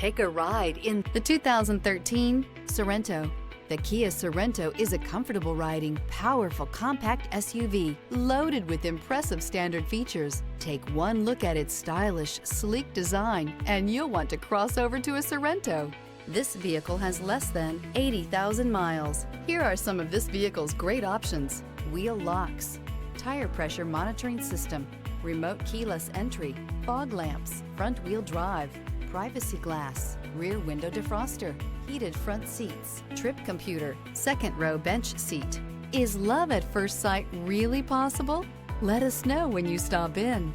Take a ride in the 2013 Sorento. The Kia Sorento is a comfortable riding, powerful compact SUV loaded with impressive standard features. Take one look at its stylish, sleek design and you'll want to cross over to a Sorento. This vehicle has less than 80,000 miles. Here are some of this vehicle's great options: wheel locks, tire pressure monitoring system, remote keyless entry, fog lamps, front wheel drive, privacy glass, rear window defroster, heated front seats, trip computer, second row bench seat. Is love at first sight really possible? Let us know when you stop in.